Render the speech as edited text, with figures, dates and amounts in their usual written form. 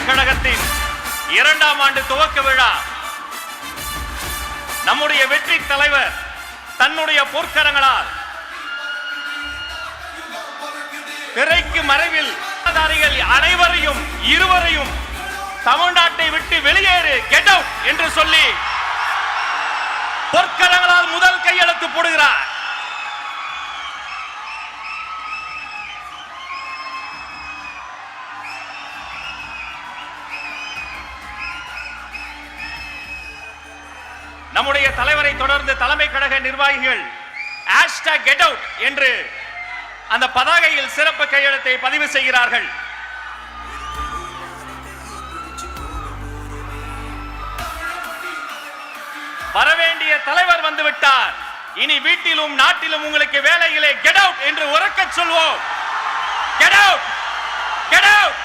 கழகத்தின் 2ஆம் ஆண்டு துவக்க விழா நம்முடைய வெற்றி தலைவர் தன்னுடைய பொற்கரங்களால் திரைக்கு மறைவில் அனைவரையும் இருவரையும் தமிழ்நாட்டை விட்டு வெளியேறு, கெட் அவுட் என்று சொல்லி பொற்கரங்களால் முதல் கையெழுத்து போடுகிறார். நம்முடைய தலைவரை தொடர்ந்து தலைமை கழக நிர்வாகிகள் #GetOut என்று அந்த பதாகையில் சிறப்பு கையெழுத்தை பதிவு செய்கிறார்கள். வரவேண்டிய தலைவர் வந்துவிட்டார். இனி வீட்டிலும் நாட்டிலும் உங்களுக்கு வேலையிலே கெட் அவுட் என்று உரக்கச் சொல்வோம். Get out, get out.